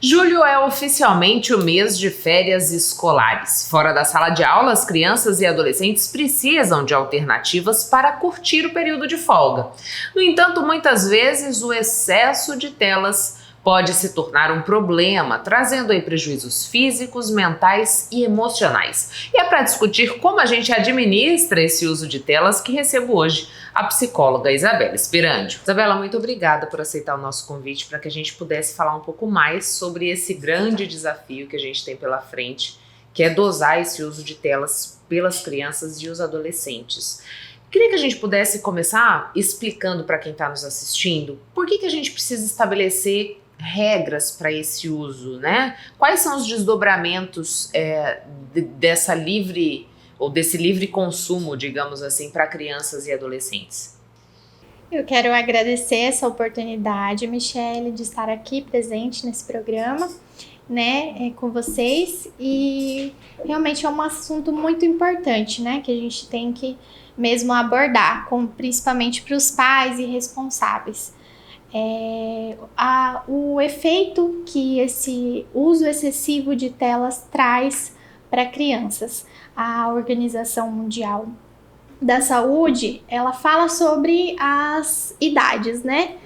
Julho é oficialmente o mês de férias escolares. Fora da sala de aula, as crianças e adolescentes precisam de alternativas para curtir o período de folga. No entanto, muitas vezes o excesso de telas pode se tornar um problema, trazendo aí prejuízos físicos, mentais e emocionais. E é para discutir como a gente administra esse uso de telas que recebo hoje a psicóloga Isabela Spirandi. Isabela, muito obrigada por aceitar o nosso convite para que a gente pudesse falar um pouco mais sobre esse grande desafio que a gente tem pela frente, que é dosar esse uso de telas pelas crianças e os adolescentes. Queria que a gente pudesse começar explicando para quem está nos assistindo por que a gente precisa estabelecer regras para esse uso, né? Quais são os desdobramentos dessa livre ou desse livre consumo, digamos assim, para crianças e adolescentes? Eu quero agradecer essa oportunidade, Michele, de estar aqui presente nesse programa, né, com vocês, e realmente é um assunto muito importante, né, que a gente tem que mesmo abordar, principalmente para os pais e responsáveis. O efeito que esse uso excessivo de telas traz para crianças. A Organização Mundial da Saúde, ela fala sobre as idades, né?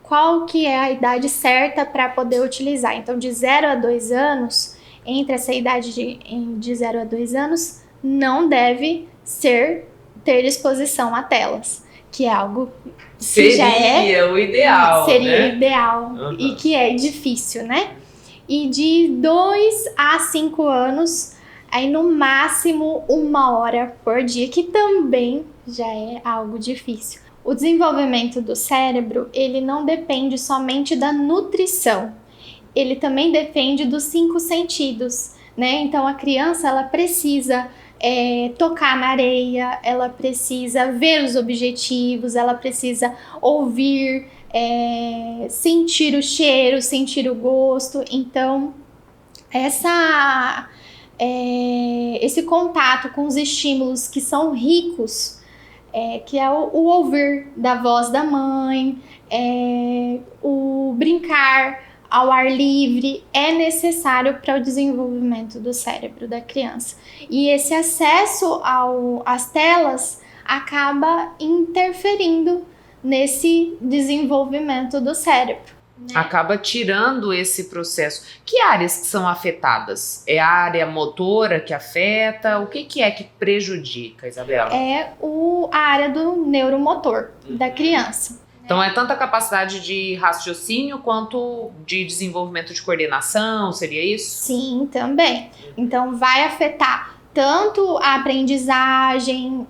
Qual que é a idade certa para poder utilizar. Então, de 0 a 2 anos, entre essa idade de 0 a 2 anos, não deve ter exposição a telas, que é algo que seria o ideal, seria né? Ideal, e que é difícil, né? E de 2 a 5 anos, aí no máximo 1 hora por dia, que também já é algo difícil. O desenvolvimento do cérebro, ele não depende somente da nutrição, ele também depende dos 5 sentidos, né? Então a criança, ela precisa tocar na areia, ela precisa ver os objetivos, ela precisa ouvir, sentir o cheiro, sentir o gosto. Então, esse contato com os estímulos que são ricos, que é o ouvir da voz da mãe, o brincar ao ar livre, é necessário para o desenvolvimento do cérebro da criança. E esse acesso às telas acaba interferindo nesse desenvolvimento do cérebro, né? Acaba tirando esse processo. Que áreas que são afetadas? É a área motora que afeta? O que é que prejudica, Isabela? É a área do neuromotor da criança. Então é tanto a capacidade de raciocínio quanto de desenvolvimento de coordenação, seria isso? Sim, também. Então vai afetar tanto a aprendizagem,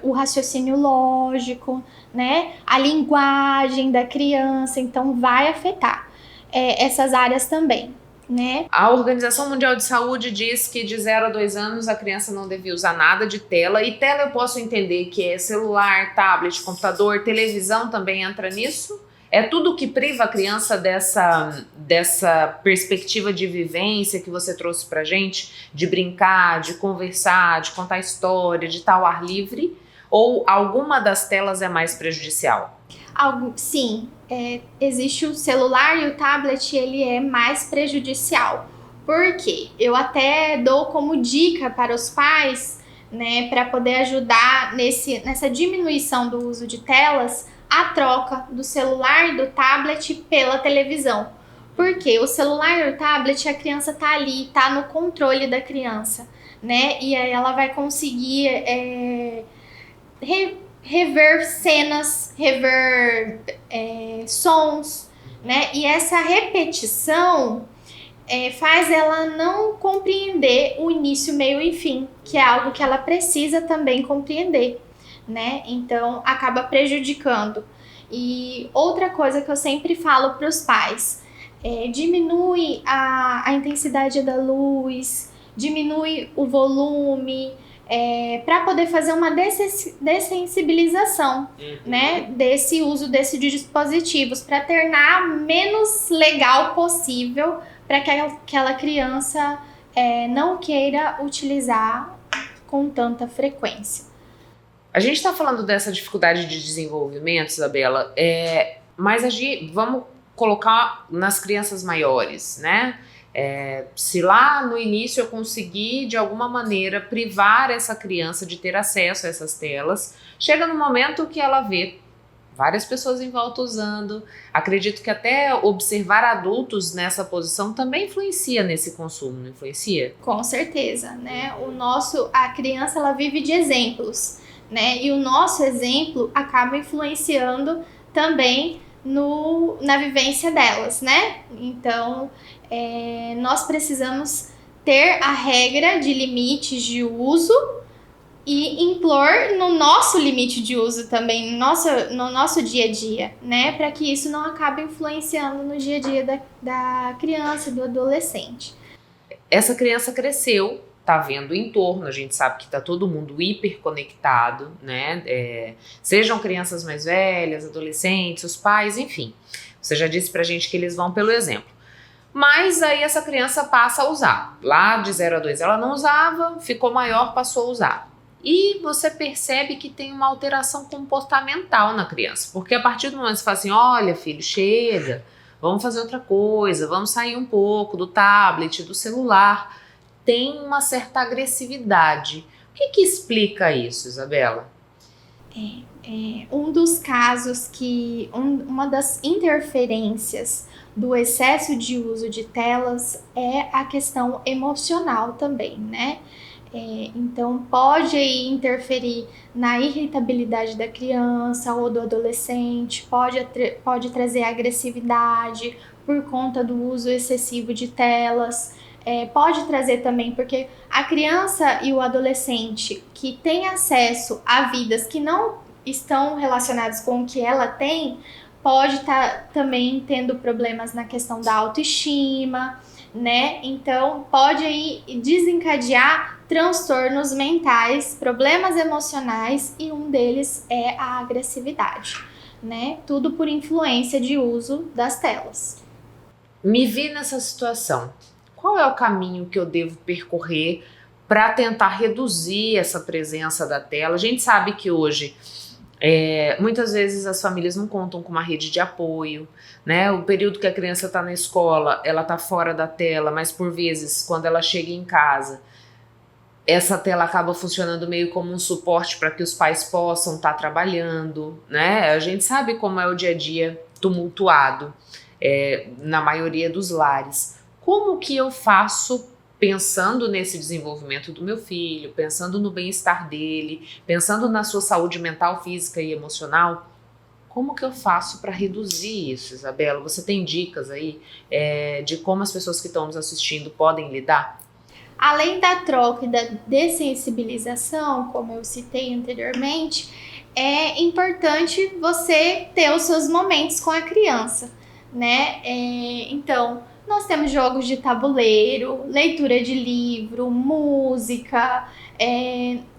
o raciocínio lógico, né? A linguagem da criança, então vai afetar essas áreas também, né? A Organização Mundial de Saúde diz que de 0 a 2 anos a criança não devia usar nada de tela, e tela eu posso entender que é celular, tablet, computador, televisão também entra nisso? É tudo que priva a criança dessa perspectiva de vivência que você trouxe pra gente, de brincar, de conversar, de contar história, de estar ao ar livre? Ou alguma das telas é mais prejudicial? Sim, existe o celular e o tablet, ele é mais prejudicial. Por quê? Eu até dou como dica para os pais, né, para poder ajudar nessa diminuição do uso de telas, a troca do celular e do tablet pela televisão. Porque o celular e o tablet, a criança tá ali, tá no controle da criança, né? E aí ela vai conseguir rever cenas, rever sons, né? E essa repetição faz ela não compreender o início, meio e fim, que é algo que ela precisa também compreender, né? Então acaba prejudicando. E outra coisa que eu sempre falo para os pais, diminui a intensidade da luz, diminui o volume, para poder fazer uma dessensibilização, né, desse uso desses dispositivos, para tornar menos legal possível, para que aquela criança não queira utilizar com tanta frequência. A gente está falando dessa dificuldade de desenvolvimento, Isabela, mas vamos colocar nas crianças maiores, né? Se lá no início eu conseguir de alguma maneira privar essa criança de ter acesso a essas telas, chega no momento que ela vê várias pessoas em volta usando. Acredito que até observar adultos nessa posição também influencia nesse consumo, não influencia? Com certeza, né? A criança, ela vive de exemplos, né? E o nosso exemplo acaba influenciando também na vivência delas, né? Então, nós precisamos ter a regra de limites de uso e impor no nosso limite de uso também, no nosso dia a dia, né? Para que isso não acabe influenciando no dia a dia da criança e do adolescente. Essa criança cresceu, tá vendo o entorno, a gente sabe que tá todo mundo hiperconectado, né? Sejam crianças mais velhas, adolescentes, os pais, enfim. Você já disse pra gente que eles vão pelo exemplo. Mas aí essa criança passa a usar. Lá de 0 a 2 ela não usava, ficou maior, passou a usar. E você percebe que tem uma alteração comportamental na criança. Porque a partir do momento que você fala assim, olha filho, chega, vamos fazer outra coisa, vamos sair um pouco do tablet, do celular, tem uma certa agressividade. O que explica isso, Isabela? Um dos casos uma das interferências do excesso de uso de telas é a questão emocional também, né? Então pode aí interferir na irritabilidade da criança ou do adolescente, pode trazer agressividade por conta do uso excessivo de telas. Pode trazer também, porque a criança e o adolescente que tem acesso a vidas que não estão relacionadas com o que ela tem, pode estar também tendo problemas na questão da autoestima, né? Então pode aí desencadear transtornos mentais, problemas emocionais, e um deles é a agressividade, né? Tudo por influência de uso das telas. Me vi nessa situação. Qual é o caminho que eu devo percorrer para tentar reduzir essa presença da tela? A gente sabe que hoje, muitas vezes as famílias não contam com uma rede de apoio, né? O período que a criança está na escola, ela está fora da tela, mas por vezes, quando ela chega em casa, essa tela acaba funcionando meio como um suporte para que os pais possam estar trabalhando, né? A gente sabe como é o dia a dia tumultuado na maioria dos lares. Como que eu faço pensando nesse desenvolvimento do meu filho, pensando no bem-estar dele, pensando na sua saúde mental, física e emocional? Como que eu faço para reduzir isso, Isabela? Você tem dicas aí de como as pessoas que estão nos assistindo podem lidar? Além da troca e da dessensibilização, como eu citei anteriormente, é importante você ter os seus momentos com a criança, né? Então, nós temos jogos de tabuleiro, leitura de livro, música.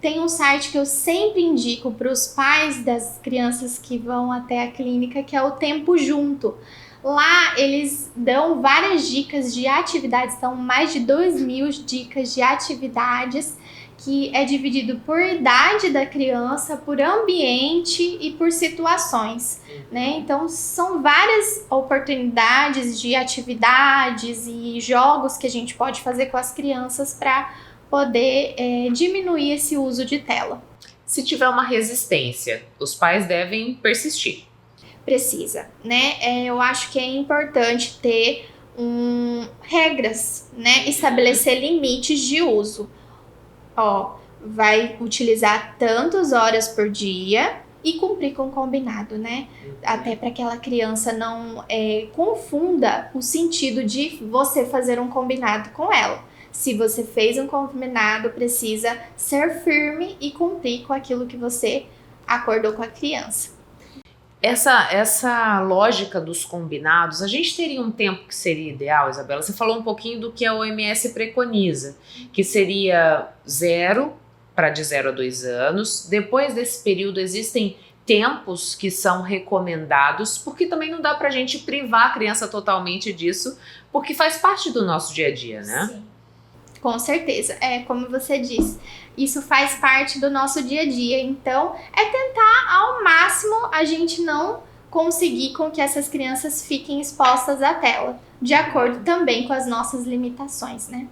Tem um site que eu sempre indico para os pais das crianças que vão até a clínica, que é o Tempo Junto. Lá eles dão várias dicas de atividades, são mais de 2.000 dicas de atividades, que é dividido por idade da criança, por ambiente e por situações, né? Então são várias oportunidades de atividades e jogos que a gente pode fazer com as crianças para poder diminuir esse uso de tela. Se tiver uma resistência, os pais devem persistir. Precisa, né? Eu acho que é importante ter regras, né? Estabelecer limites de uso. Vai utilizar tantas horas por dia e cumprir com o combinado, né? Até para que aquela criança não confunda o sentido de você fazer um combinado com ela. Se você fez um combinado, precisa ser firme e cumprir com aquilo que você acordou com a criança. Essa lógica dos combinados, a gente teria um tempo que seria ideal, Isabela? Você falou um pouquinho do que a OMS preconiza, que seria 0 de 0 a 2 anos. Depois desse período existem tempos que são recomendados, porque também não dá pra gente privar a criança totalmente disso, porque faz parte do nosso dia a dia, né? Sim. Com certeza, como você disse, isso faz parte do nosso dia a dia, então tentar ao máximo a gente não conseguir com que essas crianças fiquem expostas à tela, de acordo também com as nossas limitações, né?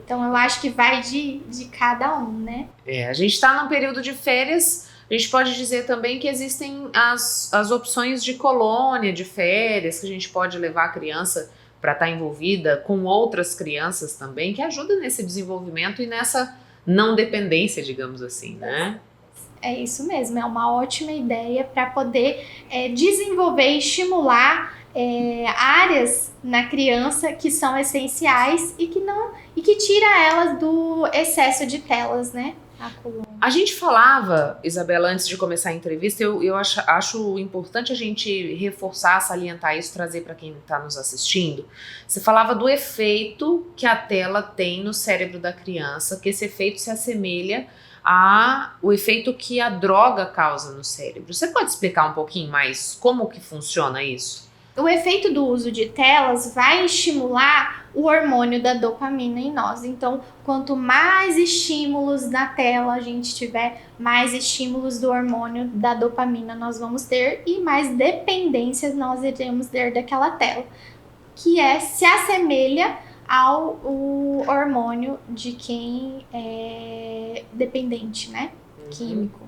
Então eu acho que vai de cada um, né? A gente está num período de férias, a gente pode dizer também que existem as opções de colônia de férias, que a gente pode levar a criança para estar envolvida com outras crianças também, que ajudam nesse desenvolvimento e nessa não dependência, digamos assim, né? É isso mesmo, é uma ótima ideia para poder desenvolver e estimular áreas na criança que são essenciais e que tira elas do excesso de telas, né? A gente falava, Isabela, antes de começar a entrevista, eu acho importante a gente reforçar, salientar isso, trazer para quem está nos assistindo. Você falava do efeito que a tela tem no cérebro da criança, que esse efeito se assemelha ao efeito que a droga causa no cérebro. Você pode explicar um pouquinho mais como que funciona isso? O efeito do uso de telas vai estimular o hormônio da dopamina em nós. Então, quanto mais estímulos na tela a gente tiver, mais estímulos do hormônio da dopamina nós vamos ter e mais dependências nós iremos ter daquela tela, que se assemelha ao hormônio de quem é dependente, né? Químico.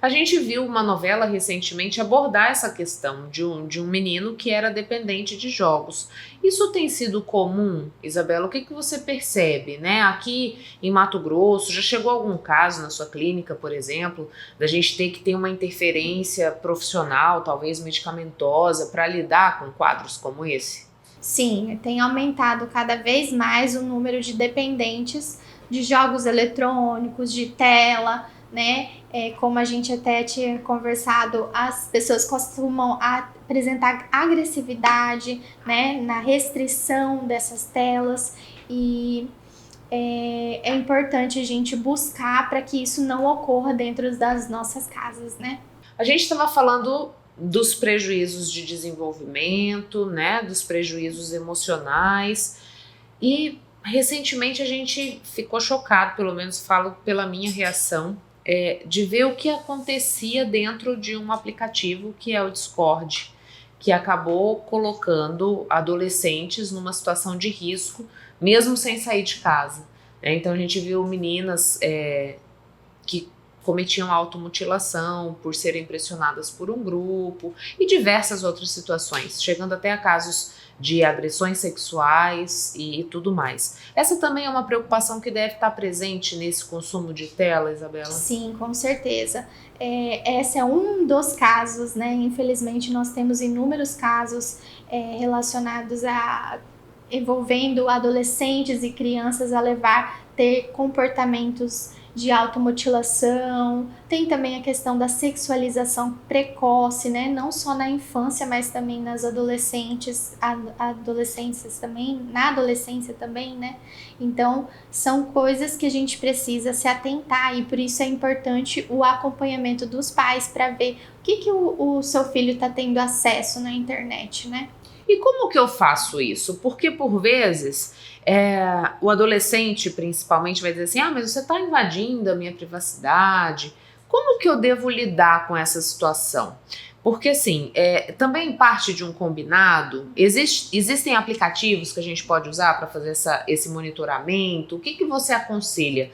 A gente viu uma novela recentemente abordar essa questão de um menino que era dependente de jogos. Isso tem sido comum, Isabela? O que você percebe, né? Aqui em Mato Grosso, já chegou algum caso na sua clínica, por exemplo, da gente ter que ter uma interferência profissional, talvez medicamentosa, para lidar com quadros como esse? Sim, tem aumentado cada vez mais o número de dependentes de jogos eletrônicos, de tela, né? Como a gente até tinha conversado, as pessoas costumam apresentar agressividade, né, na restrição dessas telas e é importante a gente buscar para que isso não ocorra dentro das nossas casas, né? A gente estava falando dos prejuízos de desenvolvimento, né, dos prejuízos emocionais e recentemente a gente ficou chocado, pelo menos falo pela minha reação, de ver o que acontecia dentro de um aplicativo que é o Discord, que acabou colocando adolescentes numa situação de risco, mesmo sem sair de casa. Então a gente viu meninas que cometiam automutilação por serem pressionadas por um grupo e diversas outras situações, chegando até a casos de agressões sexuais e tudo mais. Essa também é uma preocupação que deve estar presente nesse consumo de tela, Isabela? Sim, com certeza. Esse é um dos casos, né? Infelizmente, nós temos inúmeros casos relacionados envolvendo adolescentes e crianças a ter comportamentos de automutilação. Tem também a questão da sexualização precoce, né? Não só na infância, mas também nas adolescências também, na adolescência também, né? Então, são coisas que a gente precisa se atentar e por isso é importante o acompanhamento dos pais para ver o que o seu filho está tendo acesso na internet, né? E como que eu faço isso? Porque por vezes o adolescente principalmente vai dizer assim, mas você está invadindo a minha privacidade. Como que eu devo lidar com essa situação? Porque assim, também parte de um combinado, existem aplicativos que a gente pode usar para fazer esse monitoramento. O que você aconselha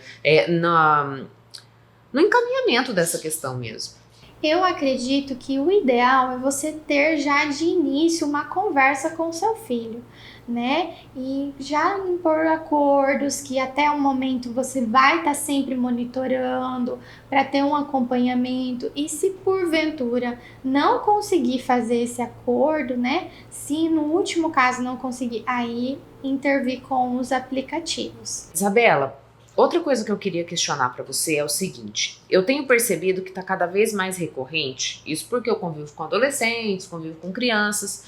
no encaminhamento dessa questão mesmo? Eu acredito que o ideal é você ter já de início uma conversa com o seu filho, né? E já impor acordos que até o momento você vai estar sempre monitorando para ter um acompanhamento. E se porventura não conseguir fazer esse acordo, né? Se no último caso não conseguir, aí intervir com os aplicativos. Isabela, outra coisa que eu queria questionar para você é o seguinte, eu tenho percebido que está cada vez mais recorrente, isso porque eu convivo com adolescentes, convivo com crianças,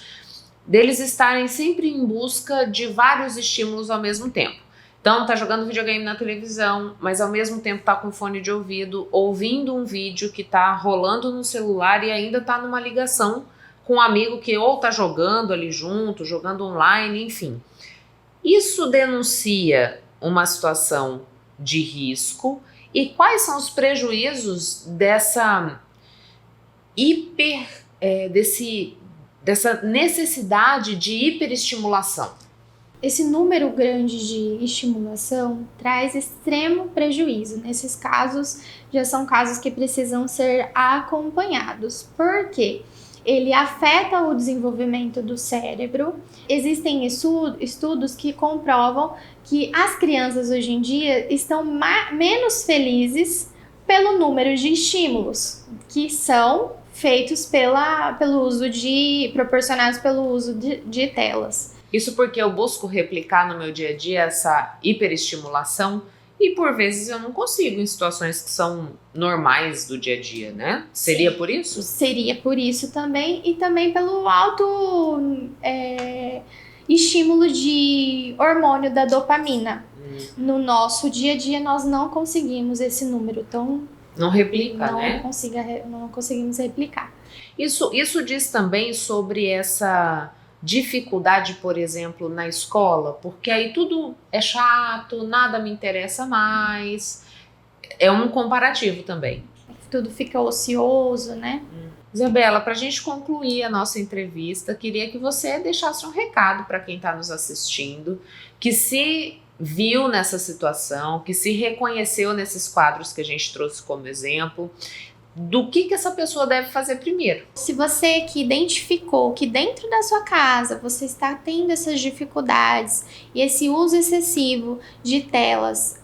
deles estarem sempre em busca de vários estímulos ao mesmo tempo. Então tá jogando videogame na televisão, mas ao mesmo tempo tá com fone de ouvido, ouvindo um vídeo que tá rolando no celular e ainda tá numa ligação com um amigo que ou tá jogando ali junto, jogando online, enfim. Isso denuncia uma situação de risco e quais são os prejuízos dessa dessa necessidade de hiperestimulação? Esse número grande de estimulação traz extremo prejuízo. Nesses casos, já são casos que precisam ser acompanhados. Por quê? Ele afeta o desenvolvimento do cérebro. Existem estudos que comprovam que as crianças hoje em dia estão menos felizes pelo número de estímulos que são feitos proporcionados pelo uso de telas. Isso porque eu busco replicar no meu dia a dia essa hiperestimulação e por vezes eu não consigo em situações que são normais do dia a dia, né? Seria por isso? Seria por isso também e também pelo alto estímulo de hormônio da dopamina. No nosso dia a dia nós não conseguimos esse número tão... Não replica, né? Não conseguimos replicar. Isso diz também sobre essa dificuldade, por exemplo, na escola, porque aí tudo é chato, nada me interessa mais. É um comparativo também. Tudo fica ocioso, né? Isabela, para a gente concluir a nossa entrevista, queria que você deixasse um recado para quem está nos assistindo, que se viu nessa situação, que se reconheceu nesses quadros que a gente trouxe como exemplo, do que essa pessoa deve fazer primeiro. Se você que identificou que dentro da sua casa você está tendo essas dificuldades e esse uso excessivo de telas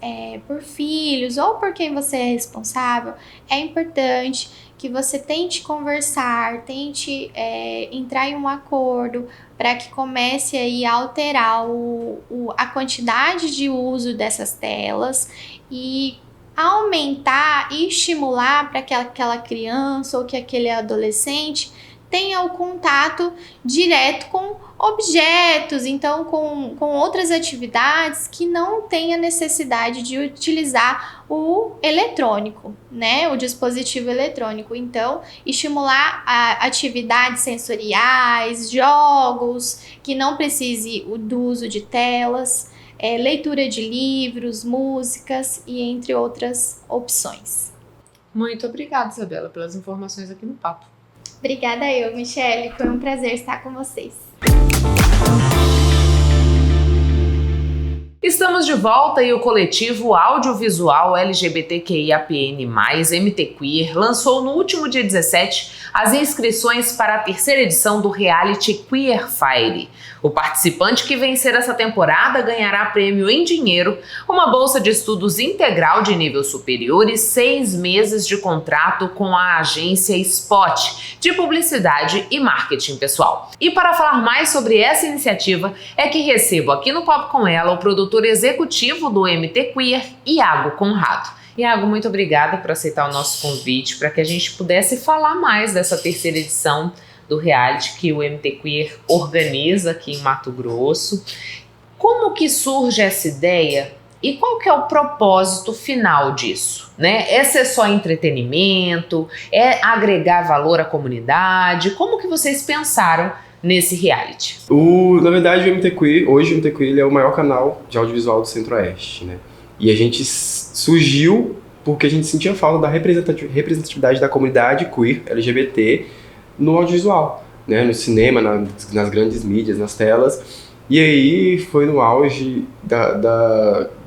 por filhos ou por quem você é responsável, é importante que você tente conversar, tente entrar em um acordo para que comece aí a alterar a quantidade de uso dessas telas e aumentar e estimular para que aquela criança ou que aquele adolescente tenha o contato direto com objetos, então com outras atividades que não tenha necessidade de utilizar o eletrônico, né? O dispositivo eletrônico. Então, estimular atividades sensoriais, jogos, que não precise do uso de telas, leitura de livros, músicas e entre outras opções. Muito obrigada, Isabela, pelas informações aqui no Papo. Obrigada eu, Michele. Foi um prazer estar com vocês. Estamos de volta e o coletivo audiovisual LGBTQIAPN+, MT Queer, lançou no último dia 17 as inscrições para a terceira edição do reality Queer Fire. O participante que vencer essa temporada ganhará prêmio em dinheiro, uma bolsa de estudos integral de nível superior e 6 meses de contrato com a agência Spot, de publicidade e marketing pessoal. E para falar mais sobre essa iniciativa, é que recebo aqui no Papo com ela o produtor executivo do MT Queer, Iago Conrado. Iago, muito obrigada por aceitar o nosso convite para que a gente pudesse falar mais dessa terceira edição do reality que o MT Queer organiza aqui em Mato Grosso. Como que surge essa ideia e qual que é o propósito final disso, né? É ser só entretenimento? É agregar valor à comunidade? Como que vocês pensaram nesse reality? Na verdade, hoje o MT Queer é o maior canal de audiovisual do Centro-Oeste, né? E a gente surgiu porque a gente sentia falta da representatividade da comunidade queer, LGBT, no audiovisual, né? No cinema, nas grandes mídias, nas telas. E aí foi no auge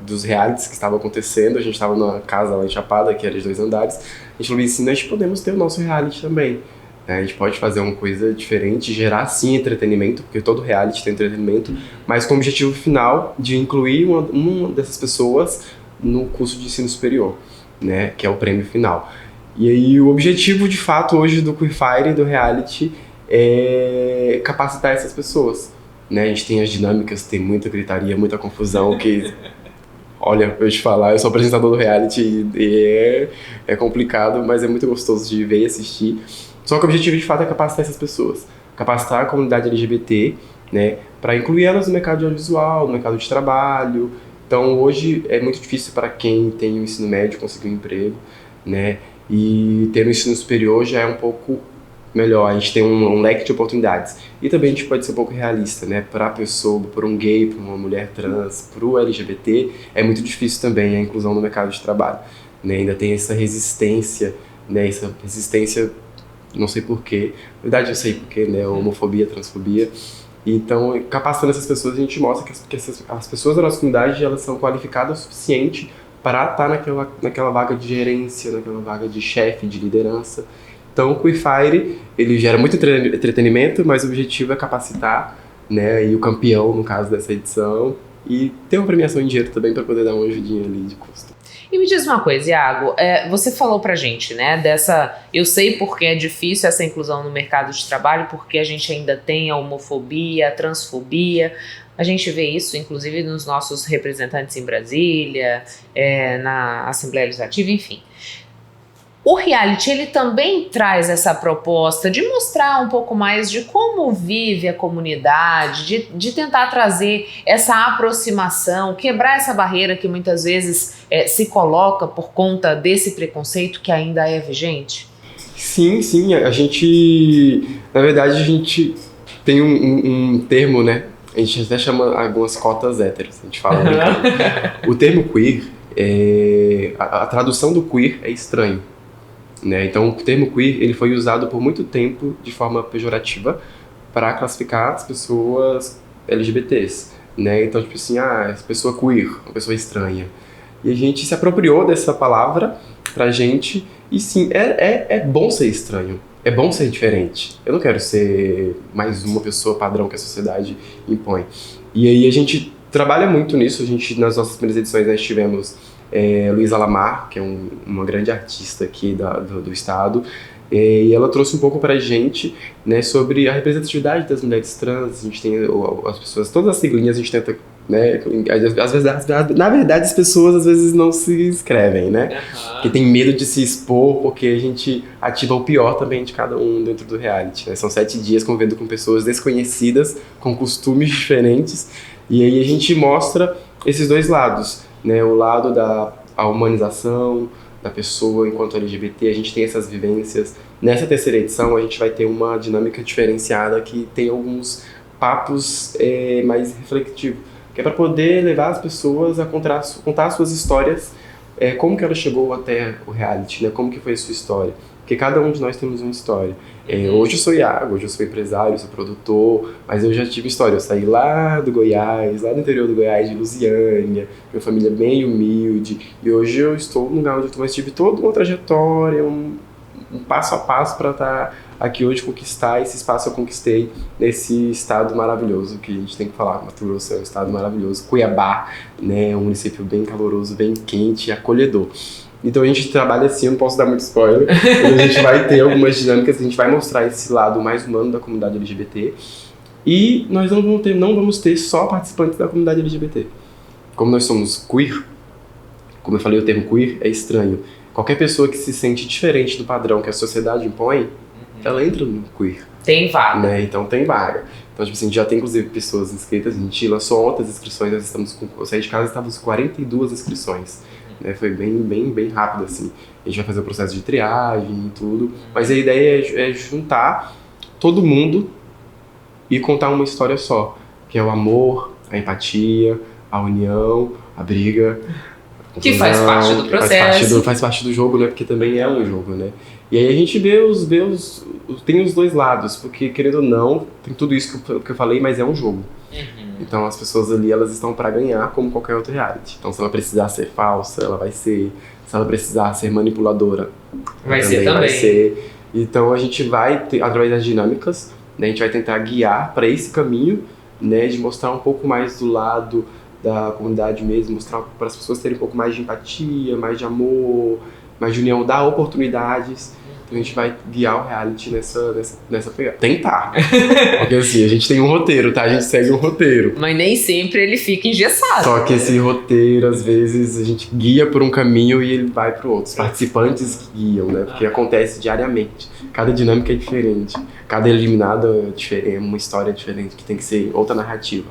dos realities que estavam acontecendo. A gente estava numa casa lá em Chapada, que era de 2 andares. A gente falou assim, nós podemos ter o nosso reality também. A gente pode fazer uma coisa diferente, gerar sim entretenimento, porque todo reality tem entretenimento, mas com o objetivo final de incluir uma dessas pessoas no curso de ensino superior, né, que é o prêmio final. E aí o objetivo de fato hoje do Queer Fire, do reality, é capacitar essas pessoas, né? A gente tem as dinâmicas, tem muita gritaria, muita confusão, que... Olha, eu te falar, eu sou apresentador do reality e é complicado, mas é muito gostoso de ver e assistir. Só que o objetivo de fato é capacitar essas pessoas, capacitar a comunidade LGBT, né, para incluir elas no mercado de audiovisual, no mercado de trabalho. Então hoje é muito difícil para quem tem o ensino médio conseguir um emprego, né, e ter um ensino superior já é um pouco melhor, a gente tem um leque de oportunidades. E também a gente pode ser um pouco realista, né, para a pessoa, para um gay, para uma mulher trans, para o LGBT, é muito difícil também a inclusão no mercado de trabalho, né, ainda tem essa resistência, né, não sei porquê. Na verdade eu sei porquê, né? Homofobia, transfobia. Então, capacitando essas pessoas, a gente mostra que as pessoas da nossa comunidade, elas são qualificadas o suficiente para estar naquela vaga de gerência, naquela vaga de chefe, de liderança. Então, o Queer Fire, ele gera muito entretenimento, mas o objetivo é capacitar, né, e o campeão, no caso dessa edição, e ter uma premiação em dinheiro também para poder dar uma ajudinha ali de custo. E me diz uma coisa, Iago, você falou pra gente, né, eu sei porque é difícil essa inclusão no mercado de trabalho, porque a gente ainda tem a homofobia, a transfobia, a gente vê isso, inclusive, nos nossos representantes em Brasília, na Assembleia Legislativa, enfim. O reality, ele também traz essa proposta de mostrar um pouco mais de como vive a comunidade, de tentar trazer essa aproximação, quebrar essa barreira que muitas vezes se coloca por conta desse preconceito que ainda é vigente? Sim, a gente tem um termo, né? A gente até chama algumas cotas héteros, a gente fala brincando. O termo queer, a tradução do queer é estranho. Né? Então, o termo queer ele foi usado por muito tempo de forma pejorativa para classificar as pessoas LGBTs. Né? Então, tipo assim, essa pessoa queer, uma pessoa estranha. E a gente se apropriou dessa palavra pra gente. E sim, é bom ser estranho. É bom ser diferente. Eu não quero ser mais uma pessoa padrão que a sociedade impõe. E aí a gente trabalha muito nisso. Nas nossas primeiras edições, nós tivemos Luísa Lamar, que é uma grande artista aqui do estado, e ela trouxe um pouco pra gente, né, sobre a representatividade das mulheres trans. A gente tem as pessoas, todas as siglinhas a gente tenta, né, às vezes, na verdade as pessoas às vezes não se inscrevem, né, porque tem medo de se expor, porque a gente ativa o pior também de cada um dentro do reality, né? São 7 dias convivendo com pessoas desconhecidas, com costumes diferentes, e aí a gente mostra esses dois lados, né, o lado da humanização da pessoa enquanto LGBT. A gente tem essas vivências. Nessa terceira edição a gente vai ter uma dinâmica diferenciada que tem alguns papos mais reflexivos, que é para poder levar as pessoas a contar suas histórias, como que ela chegou até o reality, né, como que foi a sua história. Porque cada um de nós temos uma história. Hoje eu sou Iago, hoje eu sou empresário, sou produtor, mas eu já tive história. Eu saí lá do Goiás, lá do interior do Goiás, de Lusiânia, minha família bem humilde, e hoje eu estou no lugar onde eu estou, mas tive toda uma trajetória, um passo a passo para estar aqui hoje, conquistar esse espaço. Eu conquistei nesse estado maravilhoso que a gente tem que falar. Mato Grosso é um estado maravilhoso. Cuiabá, né, é um município bem caloroso, bem quente e acolhedor. Então a gente trabalha assim, eu não posso dar muito spoiler, mas a gente vai ter algumas dinâmicas, a gente vai mostrar esse lado mais humano da comunidade LGBT, e nós não vamos ter só participantes da comunidade LGBT. Como nós somos queer, como eu falei, o termo queer é estranho. Qualquer pessoa que se sente diferente do padrão que a sociedade impõe, ela entra no queer. Tem vaga. Né? Então tem vaga. Então, tipo assim, a gente já tem inclusive pessoas inscritas, a gente lançou ontem as inscrições, eu saí de casa e estávamos com 42 inscrições. Né, foi bem rápido, assim. A gente vai fazer o processo de triagem e tudo, mas a ideia é juntar todo mundo e contar uma história só, que é o amor, a empatia, a união, a briga, a que faz parte do processo. Faz parte do jogo, né, porque também é um jogo, né. E aí a gente tem os dois lados, porque querendo ou não, tem tudo isso que eu falei, mas é um jogo. Então as pessoas ali, elas estão para ganhar como qualquer outro reality. Então se ela precisar ser falsa, ela vai ser. Se ela precisar ser manipuladora, vai ser também. Vai ser. Então a gente vai, através das dinâmicas, né, a gente vai tentar guiar para esse caminho, né, de mostrar um pouco mais do lado da comunidade mesmo, mostrar para as pessoas terem um pouco mais de empatia, mais de amor, mais de união, dar oportunidades. Então a gente vai guiar o reality nessa pegada. Tentar. Porque assim, a gente tem um roteiro, tá? A gente segue um roteiro. Mas nem sempre ele fica engessado. Só que esse roteiro, às vezes, a gente guia por um caminho e ele vai pro outro. Os participantes que guiam, né? Porque acontece diariamente. Cada dinâmica é diferente. Cada eliminado é diferente, é uma história diferente, que tem que ser outra narrativa.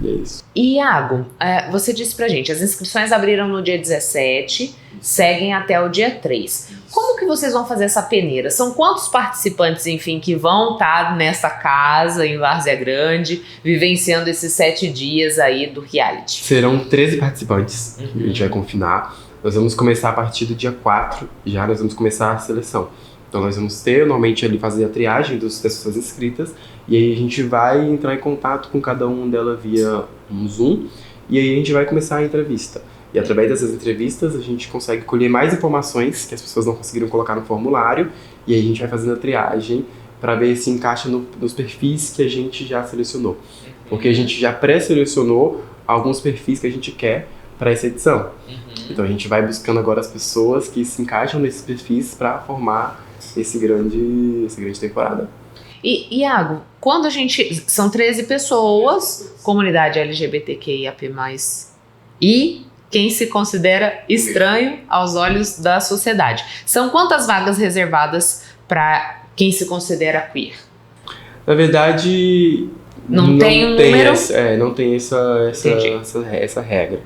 E é isso. E Iago, você disse pra gente, as inscrições abriram no dia 17, seguem até o dia 3. Como que vocês vão fazer essa peneira? São quantos participantes, enfim, que vão estar nessa casa em Várzea Grande, vivenciando esses 7 dias aí do reality? Serão 13 participantes, que a gente vai confinar. Nós vamos começar a partir do dia 4, nós vamos começar a seleção. Então nós vamos ter, normalmente, ali fazer a triagem das pessoas inscritas, e aí a gente vai entrar em contato com cada um dela via um Zoom, e aí a gente vai começar a entrevista. E através dessas entrevistas a gente consegue colher mais informações que as pessoas não conseguiram colocar no formulário, e aí a gente vai fazendo a triagem para ver se encaixa nos perfis que a gente já selecionou. Porque a gente já pré-selecionou alguns perfis que a gente quer para essa edição. Então a gente vai buscando agora as pessoas que se encaixam nesses perfis para formar essa grande temporada. E, Iago, quando a gente... São 13 pessoas, comunidade LGBTQIAP+, e quem se considera estranho aos olhos da sociedade. São quantas vagas reservadas para quem se considera queer? Na verdade, não tem um número? Não tem essa regra.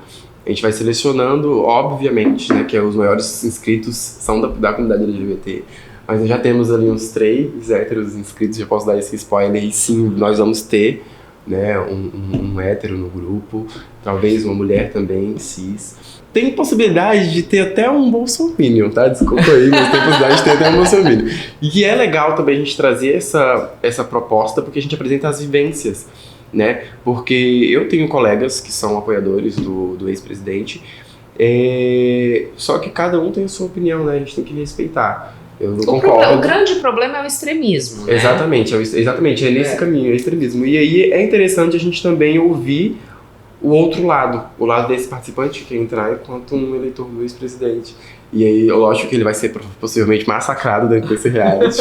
A gente vai selecionando, obviamente, né, que os maiores inscritos são da comunidade LGBT, mas já temos ali uns 3 héteros inscritos, já posso dar esse spoiler, e sim, nós vamos ter, né, um hétero no grupo, talvez uma mulher também, cis. Tem possibilidade de ter até um bolsominion, tá? Desculpa aí, mas tem possibilidade de ter até um bolsominion. E é legal também a gente trazer essa proposta, porque a gente apresenta as vivências, né? Porque eu tenho colegas que são apoiadores do ex-presidente, só que cada um tem a sua opinião, né? A gente tem que respeitar. Eu não concordo. O grande problema é o extremismo, né? Exatamente, é nesse caminho, é o extremismo. E aí é interessante a gente também ouvir o outro lado, o lado desse participante que quer entrar enquanto um eleitor do ex-presidente. E aí, lógico que ele vai ser possivelmente massacrado dentro desse reality,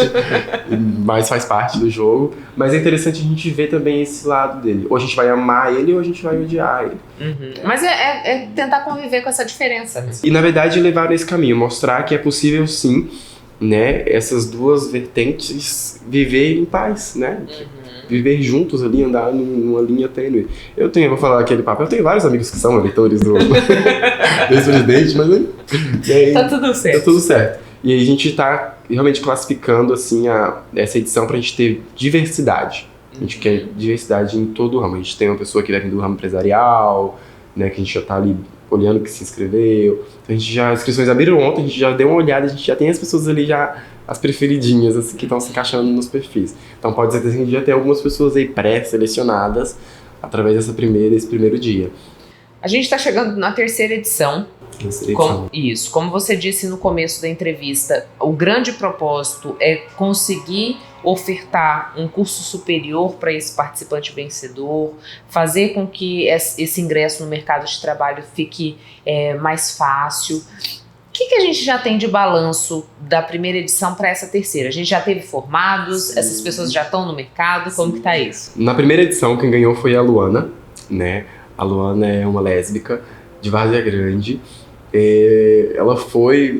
mas faz parte do jogo. Mas é interessante a gente ver também esse lado dele. Ou a gente vai amar ele ou a gente vai odiar ele. Mas é tentar conviver com essa diferença, né? E na verdade levar nesse caminho, mostrar que é possível sim, né, essas duas vertentes viver em paz, né? Viver juntos ali, andar numa linha tênue. Eu vou falar aquele papo, eu tenho vários amigos que são eleitores do ex-presidente, mas aí, tá tudo certo. Tá tudo certo. E aí a gente tá realmente classificando assim essa edição pra gente ter diversidade. A gente quer diversidade em todo o ramo. A gente tem uma pessoa que vai vir do ramo empresarial, né, que a gente já tá ali olhando que se inscreveu. A gente as inscrições abriram ontem, a gente já deu uma olhada, a gente já tem as pessoas ali as preferidinhas, assim, que estão se encaixando nos perfis. Então pode ser que a gente já tenha algumas pessoas aí pré-selecionadas através desse primeiro dia. A gente está chegando na terceira edição. Como você disse no começo da entrevista, o grande propósito é conseguir ofertar um curso superior para esse participante vencedor, fazer com que esse ingresso no mercado de trabalho fique mais fácil. O que a gente já tem de balanço da primeira edição para essa terceira? A gente já teve formados, essas pessoas já estão no mercado, como que tá isso? Na primeira edição, quem ganhou foi a Luana, né? A Luana é uma lésbica de Várzea Grande. Ela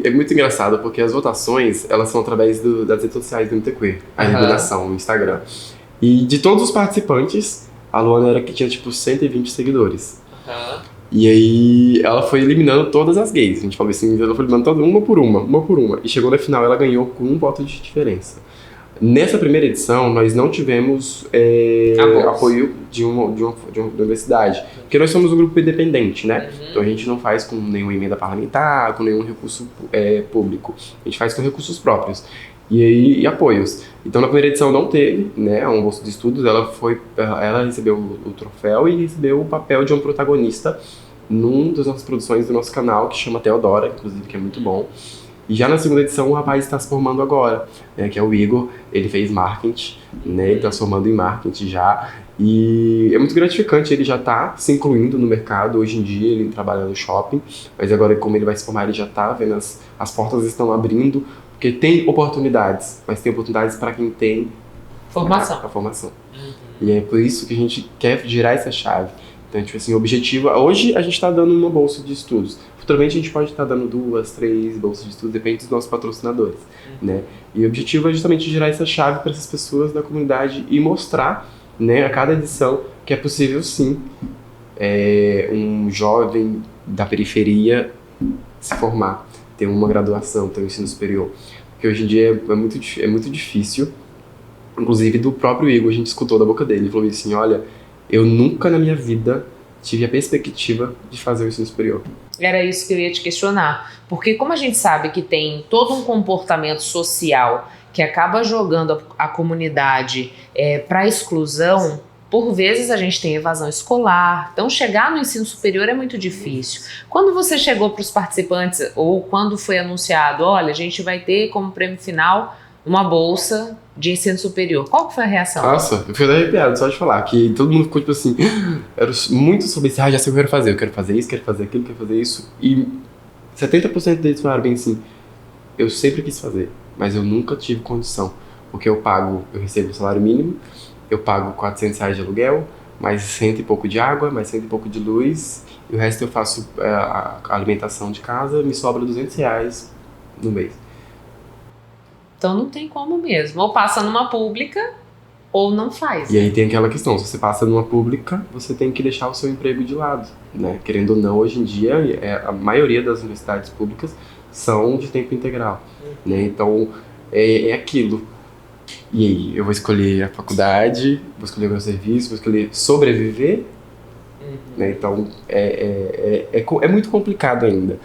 é muito engraçada porque as votações, elas são através das redes sociais do MTQ, a eliminação no Instagram. E de todos os participantes, a Luana era que tinha tipo 120 seguidores. E aí ela foi eliminando todas as gays. A gente falou assim, ela foi eliminando todas uma por uma. E chegou na final, ela ganhou com 1 voto de diferença. Nessa primeira edição, nós não tivemos apoio de uma universidade, porque nós somos um grupo independente, né? Então a gente não faz com nenhuma emenda parlamentar, com nenhum recurso público. A gente faz com recursos próprios e apoios. Então na primeira edição não teve, né, um bolsa de estudos. Ela recebeu o troféu e recebeu o papel de um protagonista num das nossas produções do nosso canal, que chama Teodora, inclusive, que é muito bom. E já na segunda edição, o rapaz está se formando agora, né, que é o Igor. Ele fez marketing, né, ele está se formando em marketing já. E é muito gratificante, ele já está se incluindo no mercado. Hoje em dia ele trabalha no shopping, mas agora como ele vai se formar, ele já está vendo as portas estão abrindo, porque tem oportunidades, mas tem oportunidades para quem tem formação. A formação. E é por isso que a gente quer girar essa chave. Então, tipo assim, o objetivo... Hoje a gente está dando uma bolsa de estudos. Futuramente a gente pode estar dando 2, 3 bolsas de estudos, depende dos nossos patrocinadores, né? E o objetivo é justamente girar essa chave para essas pessoas da comunidade e mostrar, né, a cada edição que é possível sim um jovem da periferia se formar, ter uma graduação, ter um ensino superior. Porque hoje em dia é muito difícil. Inclusive do próprio Igor, a gente escutou da boca dele, ele falou assim, olha, eu nunca na minha vida tive a perspectiva de fazer o ensino superior. Era isso que eu ia te questionar, porque como a gente sabe que tem todo um comportamento social que acaba jogando a comunidade para exclusão, por vezes a gente tem evasão escolar, então chegar no ensino superior é muito difícil. Quando você chegou para os participantes, ou quando foi anunciado, olha, a gente vai ter como prêmio final uma bolsa de ensino superior, qual que foi a reação? Nossa, eu fiquei arrepiado só de falar, que todo mundo ficou tipo assim, era muito sobre esse, já sei o que eu quero fazer isso, quero fazer aquilo, quero fazer isso, e 70% deles falaram bem assim, eu sempre quis fazer, mas eu nunca tive condição, porque eu recebo o salário mínimo, eu pago R$400 de aluguel, mais 100 e pouco de água, mais 100 e pouco de luz, e o resto eu faço a alimentação de casa, me sobra R$200 no mês. Então não tem como mesmo, ou passa numa pública, ou não faz. E aí tem aquela questão, se você passa numa pública, você tem que deixar o seu emprego de lado, né? Querendo ou não, hoje em dia, a maioria das universidades públicas são de tempo integral, né? Então, é aquilo. E aí, eu vou escolher a faculdade, vou escolher o meu serviço, vou escolher sobreviver, né? Então, é muito complicado ainda.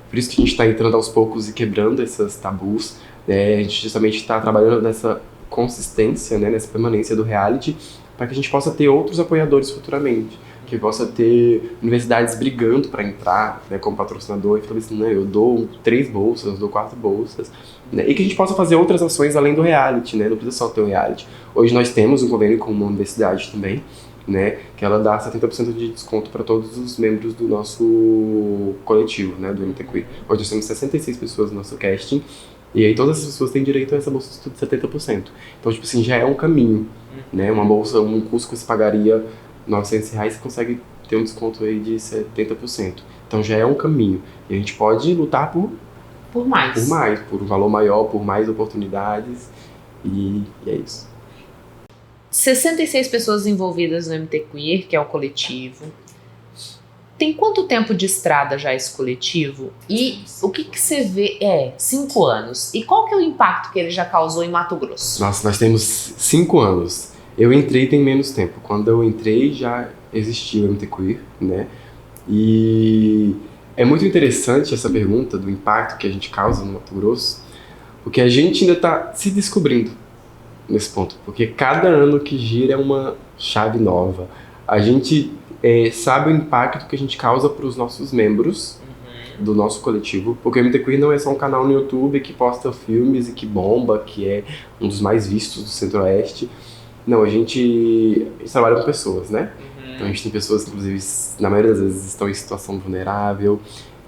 Por isso que a gente está entrando aos poucos e quebrando esses tabus, né? A gente justamente está trabalhando nessa consistência, né? Nessa permanência do reality, para que a gente possa ter outros apoiadores futuramente. Que possa ter universidades brigando para entrar, né, como patrocinador, e falando assim, né, eu dou 3 bolsas, eu dou 4 bolsas, né, e que a gente possa fazer outras ações além do reality, né, não precisa só ter o reality. Hoje nós temos um convênio com uma universidade também, né, que ela dá 70% de desconto para todos os membros do nosso coletivo, né, do MTQI. Hoje nós temos 66 pessoas no nosso casting, e aí todas as pessoas têm direito a essa bolsa de 70%. Então, tipo assim, já é um caminho, né, uma bolsa, um curso que você pagaria R$900, você consegue ter um desconto aí de 70%. Então já é um caminho. E a gente pode lutar por mais, por um valor maior, por mais oportunidades. E é isso. 66 pessoas envolvidas no MT Queer, que é o coletivo. Tem quanto tempo de estrada já esse coletivo? E o que você vê? 5 anos. E qual que é o impacto que ele já causou em Mato Grosso? Nossa, nós temos 5 anos. Eu entrei tem menos tempo. Quando eu entrei já existia o MT Queer, né? E é muito interessante essa pergunta do impacto que a gente causa no Mato Grosso, porque a gente ainda está se descobrindo nesse ponto, porque cada ano que gira é uma chave nova. A gente sabe o impacto que a gente causa para os nossos membros do nosso coletivo, porque o MT Queer não é só um canal no YouTube que posta filmes e que bomba, que é um dos mais vistos do Centro-Oeste. Não, a gente trabalha com pessoas, né? Então a gente tem pessoas que, inclusive, na maioria das vezes estão em situação vulnerável,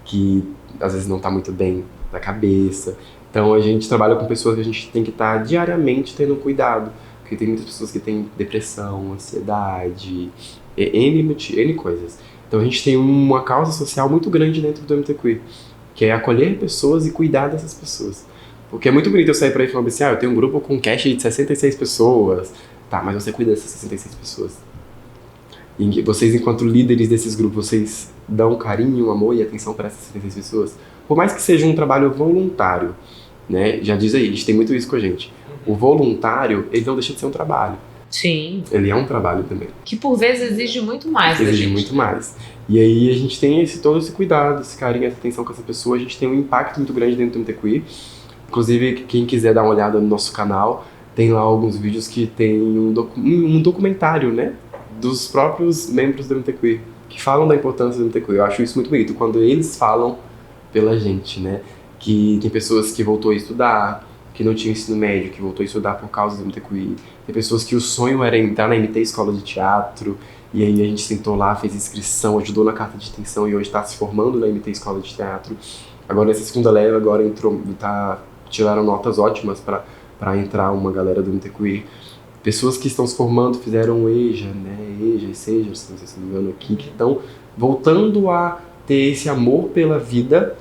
que às vezes não está muito bem da cabeça. Então a gente trabalha com pessoas que a gente tem que estar diariamente tendo cuidado, porque tem muitas pessoas que têm depressão, ansiedade, N coisas. Então a gente tem uma causa social muito grande dentro do MT Queer, que é acolher pessoas e cuidar dessas pessoas. Porque é muito bonito eu sair por aí falando assim, eu tenho um grupo com cash de 66 pessoas. Tá, mas você cuida dessas 66 pessoas. E vocês, enquanto líderes desses grupos, vocês dão carinho, amor e atenção para essas 66 pessoas? Por mais que seja um trabalho voluntário, né? Já diz aí, a gente tem muito isso com a gente. O voluntário, ele não deixa de ser um trabalho. Sim. Ele é um trabalho também. Que por vezes exige muito mais da gente. Exige muito mais. E aí a gente tem todo esse cuidado, esse carinho, essa atenção com essa pessoa. A gente tem um impacto muito grande dentro do MT Queer. Inclusive, quem quiser dar uma olhada no nosso canal, tem lá alguns vídeos que tem um documentário, né, dos próprios membros do MT Queer, que falam da importância do MT Queer. Eu acho isso muito bonito, quando eles falam pela gente, né, que tem pessoas que voltou a estudar, que não tinham ensino médio, que voltou a estudar por causa do MT Queer. Tem pessoas que o sonho era entrar na MT Escola de Teatro, e aí a gente sentou lá, fez inscrição, ajudou na carta de intenção e hoje está se formando na MT Escola de Teatro. Agora nessa segunda leva, agora tiraram notas ótimas para entrar uma galera do MT Queer. Pessoas que estão se formando fizeram o EJA, né? EJA, SEJA, se não me engano aqui, que estão voltando a ter esse amor pela vida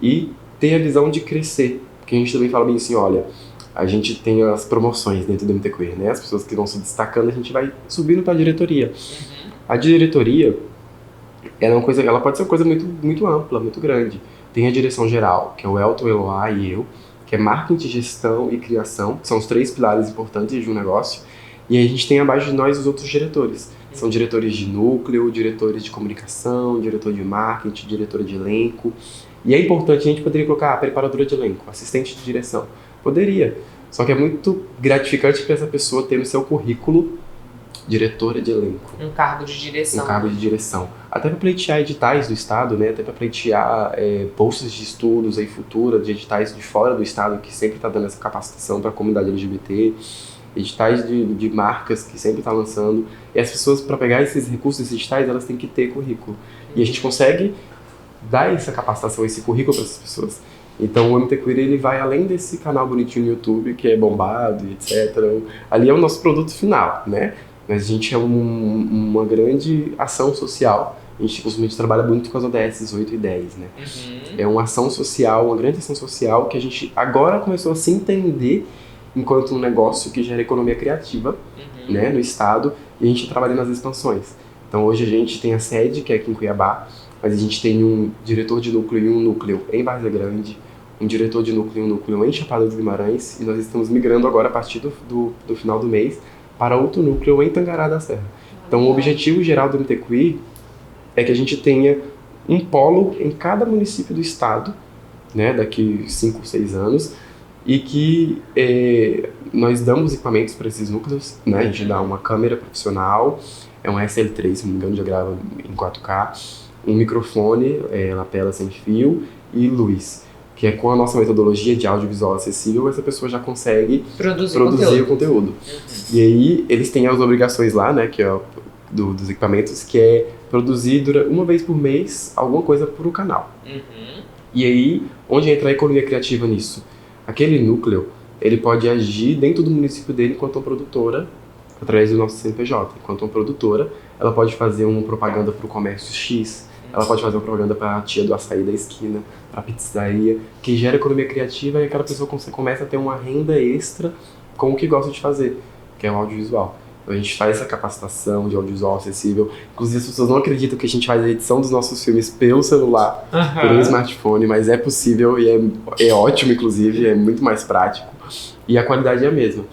e ter a visão de crescer. Porque a gente também fala bem assim, olha, a gente tem as promoções dentro do MT Queer, né? As pessoas que vão se destacando, a gente vai subindo para a diretoria. A diretoria, ela pode ser uma coisa muito, muito ampla, muito grande. Tem a direção geral, que é o Elton, Eloá e eu, que é marketing, gestão e criação, que são os 3 pilares importantes de um negócio. E aí a gente tem abaixo de nós os outros diretores, São diretores de núcleo, diretores de comunicação, diretor de marketing, diretor de elenco. E é importante, a gente poderia colocar preparadora de elenco, assistente de direção. Poderia. Só que é muito gratificante para essa pessoa ter no seu currículo diretora de elenco. Um cargo de direção. Um cargo de direção. Até para pleitear editais do Estado, né? Até para pleitear bolsas de estudos aí futuras, de editais de fora do Estado, que sempre está dando essa capacitação para a comunidade LGBT, editais de marcas que sempre está lançando. E as pessoas, para pegar esses recursos, esses editais, elas têm que ter currículo. E a gente consegue dar essa capacitação, esse currículo para essas pessoas. Então o MT Queer, ele vai além desse canal bonitinho no YouTube, que é bombado e etc. Ali é o nosso produto final, né? Mas a gente é uma grande ação social. A gente costumamente trabalha muito com as ODS 8 e 10, né? É uma ação social, uma grande ação social que a gente agora começou a se entender enquanto um negócio que gera economia criativa, né, no Estado, e a gente trabalha nas expansões. Então hoje a gente tem a sede, que é aqui em Cuiabá, mas a gente tem um diretor de núcleo e um núcleo em Várzea Grande, um diretor de núcleo e um núcleo em Chapada dos Guimarães, e nós estamos migrando agora a partir do final do mês para outro núcleo em Tangará da Serra. Então o objetivo geral do MT Queer é que a gente tenha um polo em cada município do estado, né, daqui 5, 6 anos, e que nós damos equipamentos para esses núcleos, né, a gente dá uma câmera profissional, é um SL3, se não me engano, já grava em 4K, um microfone, lapela sem fio e luz, que é com a nossa metodologia de audiovisual acessível, essa pessoa já consegue produzir o conteúdo. E aí eles têm as obrigações lá, né, que é dos equipamentos, que é produzir uma vez por mês alguma coisa para o canal. E aí, onde entra a economia criativa nisso? Aquele núcleo, ele pode agir dentro do município dele enquanto uma produtora, através do nosso CNPJ. Enquanto uma produtora, ela pode fazer uma propaganda para o comércio X, ela pode fazer uma propaganda para a tia do açaí da esquina, para a pizzaria, que gera economia criativa e aquela pessoa começa a ter uma renda extra com o que gosta de fazer, que é o audiovisual. Então a gente faz essa capacitação de audiovisual acessível. Inclusive as pessoas não acreditam que a gente faz a edição dos nossos filmes pelo celular, pelo smartphone, mas é possível e é ótimo, inclusive, é muito mais prático. E a qualidade é a mesma.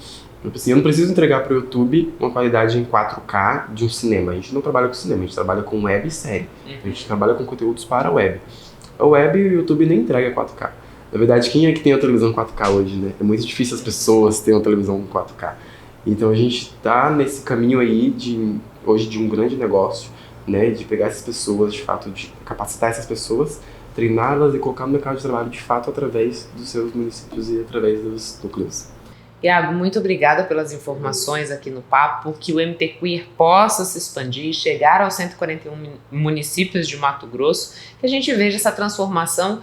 Eu não preciso entregar para o YouTube uma qualidade em 4K de um cinema. A gente não trabalha com cinema, a gente trabalha com web e série. A gente trabalha com conteúdos para a web. A web e o YouTube nem entrega 4K. Na verdade, quem é que tem a televisão 4K hoje, né? É muito difícil as pessoas terem uma televisão 4K. Então a gente está nesse caminho aí hoje de um grande negócio, né? De pegar essas pessoas, de fato, de capacitar essas pessoas, treiná-las e colocar no mercado de trabalho, de fato, através dos seus municípios e através dos núcleos. Iago, muito obrigada pelas informações aqui no Papo, que o MT Queer possa se expandir, chegar aos 141 municípios de Mato Grosso, que a gente veja essa transformação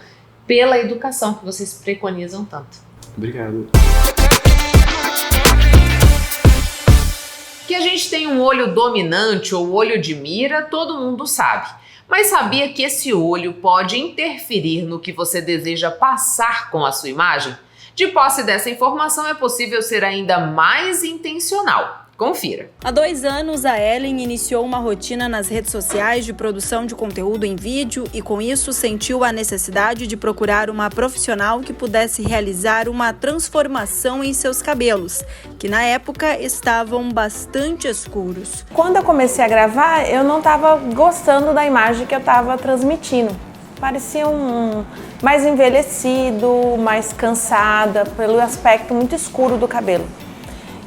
pela educação que vocês preconizam tanto. Obrigado. Que a gente tem um olho dominante ou olho de mira, todo mundo sabe. Mas sabia que esse olho pode interferir no que você deseja passar com a sua imagem? De posse dessa informação, é possível ser ainda mais intencional. Confira. Há 2 anos, a Ellen iniciou uma rotina nas redes sociais de produção de conteúdo em vídeo e, com isso, sentiu a necessidade de procurar uma profissional que pudesse realizar uma transformação em seus cabelos, que na época estavam bastante escuros. Quando eu comecei a gravar, eu não estava gostando da imagem que eu estava transmitindo. Parecia mais envelhecido, mais cansada, pelo aspecto muito escuro do cabelo.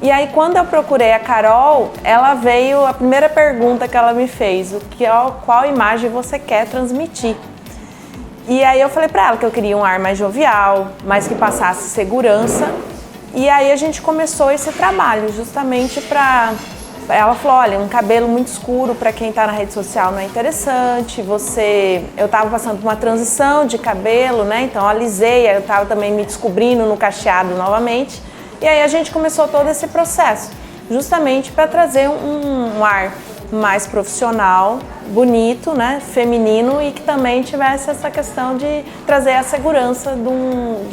E aí, quando eu procurei a Carol, ela veio, a primeira pergunta que ela me fez, qual imagem você quer transmitir? E aí eu falei para ela que eu queria um ar mais jovial, mais que passasse segurança. E aí a gente começou esse trabalho, justamente para... Ela falou, olha, um cabelo muito escuro para quem está na rede social não é interessante, eu estava passando por uma transição de cabelo, né? Então eu alisei, eu estava também me descobrindo no cacheado novamente. E aí a gente começou todo esse processo, justamente para trazer um ar mais profissional, bonito, né, feminino, e que também tivesse essa questão de trazer a segurança de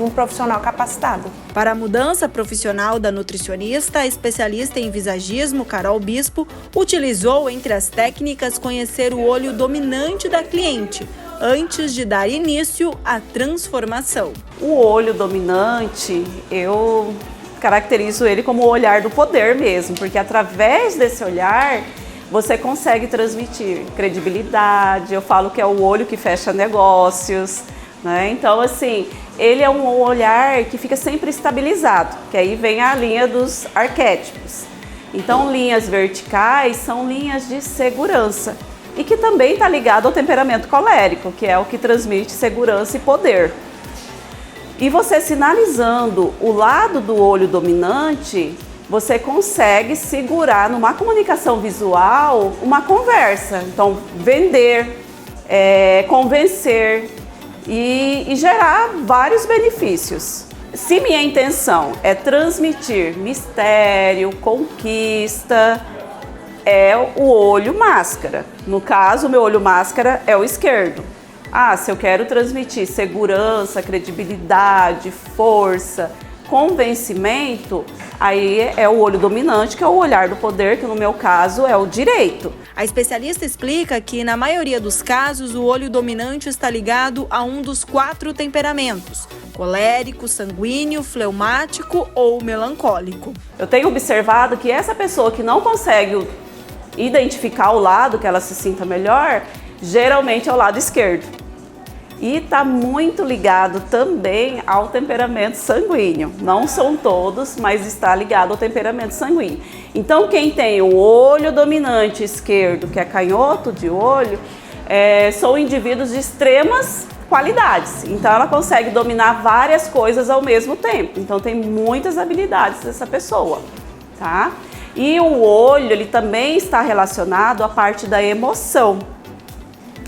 um profissional capacitado. Para a mudança profissional da nutricionista, a especialista em visagismo, Carol Bispo, utilizou entre as técnicas conhecer o olho dominante da cliente, antes de dar início à transformação. O olho dominante, eu caracterizo ele como o olhar do poder mesmo, porque através desse olhar você consegue transmitir credibilidade. Eu falo que é o olho que fecha negócios, né? Então, assim, ele é um olhar que fica sempre estabilizado, que aí vem a linha dos arquétipos. Então, linhas verticais são linhas de segurança e que também está ligado ao temperamento colérico, que é o que transmite segurança e poder. E você sinalizando o lado do olho dominante, você consegue segurar numa comunicação visual uma conversa. Então, vender, convencer e gerar vários benefícios. Se minha intenção é transmitir mistério, conquista, é o olho máscara. No caso, o meu olho máscara é o esquerdo. Se eu quero transmitir segurança, credibilidade, força, convencimento, aí é o olho dominante, que é o olhar do poder, que no meu caso é o direito. A especialista explica que, na maioria dos casos, o olho dominante está ligado a um dos 4 temperamentos: colérico, sanguíneo, fleumático ou melancólico. Eu tenho observado que essa pessoa que não consegue identificar o lado que ela se sinta melhor, geralmente é o lado esquerdo. E está muito ligado também ao temperamento sanguíneo. Não são todos, mas está ligado ao temperamento sanguíneo. Então, quem tem o olho dominante esquerdo, que é canhoto de olho, são indivíduos de extremas qualidades. Então, ela consegue dominar várias coisas ao mesmo tempo. Então, tem muitas habilidades dessa pessoa, tá? E o olho, ele também está relacionado à parte da emoção.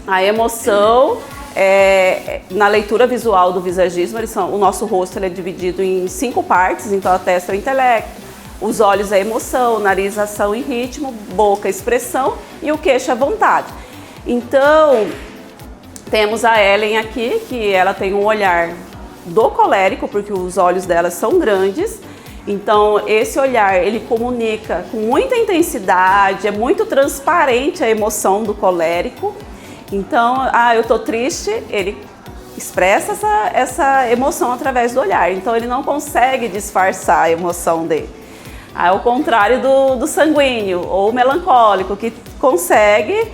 A emoção... na leitura visual do visagismo, o nosso rosto ele é dividido em 5 partes, então a testa é o intelecto, os olhos é a emoção, o nariz ação e ritmo, boca expressão e o queixo é vontade. Então, temos a Ellen aqui, que ela tem um olhar do colérico, porque os olhos dela são grandes. Então, esse olhar, ele comunica com muita intensidade, é muito transparente a emoção do colérico. Então, eu tô triste, ele expressa essa emoção através do olhar. Então, ele não consegue disfarçar a emoção dele. Ao contrário do sanguíneo ou melancólico, que consegue,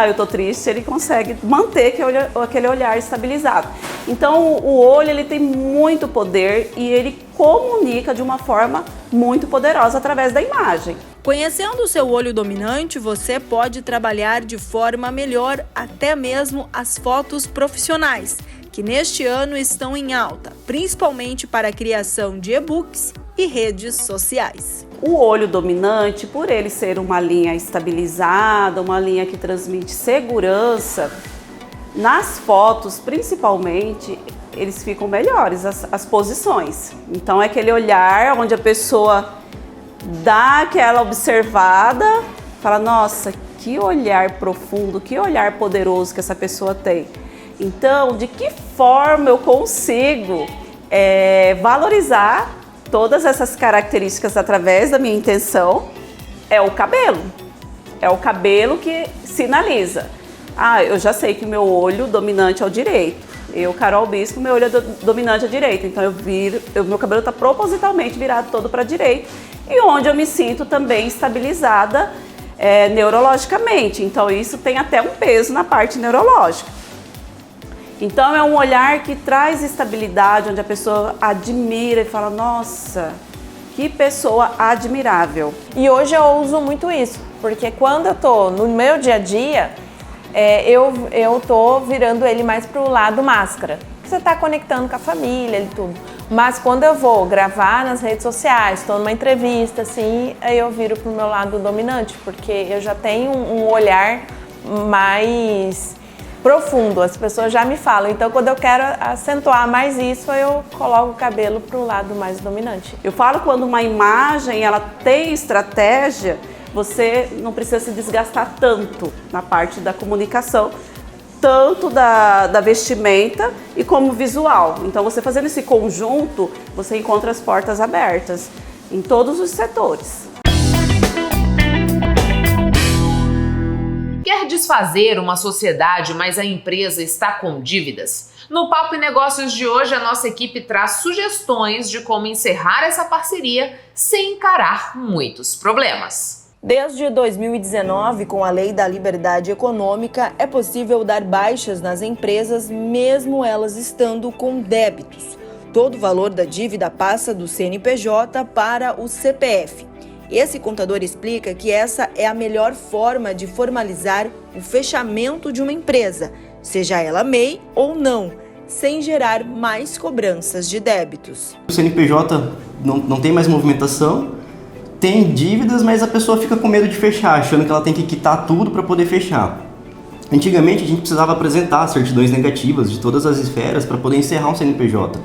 eu tô triste, ele consegue manter aquele olhar estabilizado. Então, o olho ele tem muito poder e ele comunica de uma forma muito poderosa através da imagem. Conhecendo o seu olho dominante, você pode trabalhar de forma melhor até mesmo as fotos profissionais, que neste ano estão em alta, principalmente para a criação de e-books e redes sociais. O olho dominante, por ele ser uma linha estabilizada, uma linha que transmite segurança, nas fotos principalmente, eles ficam melhores, as posições. Então é aquele olhar onde a pessoa dá aquela observada, fala, nossa, que olhar profundo, que olhar poderoso que essa pessoa tem. Então, de que forma eu consigo valorizar todas essas características através da minha intenção? É o cabelo. É o cabelo que sinaliza. Eu já sei que o meu olho dominante é o direito. Eu, Carol Bispo, meu olho é dominante à direita. Então, meu cabelo está propositalmente virado todo para a direita. E onde eu me sinto também estabilizada neurologicamente. Então, isso tem até um peso na parte neurológica. Então, é um olhar que traz estabilidade, onde a pessoa admira e fala, nossa, que pessoa admirável. E hoje eu uso muito isso, porque quando eu tô no meu dia a dia, eu tô virando ele mais pro lado máscara. Você tá conectando com a família e tudo. Mas quando eu vou gravar nas redes sociais, estou numa entrevista, assim, aí eu viro pro meu lado dominante, porque eu já tenho um olhar mais profundo, as pessoas já me falam. Então, quando eu quero acentuar mais isso, eu coloco o cabelo pro lado mais dominante. Eu falo quando uma imagem, ela tem estratégia, você não precisa se desgastar tanto na parte da comunicação, tanto da vestimenta e como visual. Então, você fazendo esse conjunto, você encontra as portas abertas em todos os setores. Quer desfazer uma sociedade, mas a empresa está com dívidas? No Papo e Negócios de hoje, a nossa equipe traz sugestões de como encerrar essa parceria sem encarar muitos problemas. Desde 2019, com a Lei da Liberdade Econômica, é possível dar baixas nas empresas, mesmo elas estando com débitos. Todo o valor da dívida passa do CNPJ para o CPF. Esse contador explica que essa é a melhor forma de formalizar o fechamento de uma empresa, seja ela MEI ou não, sem gerar mais cobranças de débitos. O CNPJ não tem mais movimentação, tem dívidas, mas a pessoa fica com medo de fechar, achando que ela tem que quitar tudo para poder fechar. Antigamente a gente precisava apresentar certidões negativas de todas as esferas para poder encerrar um CNPJ.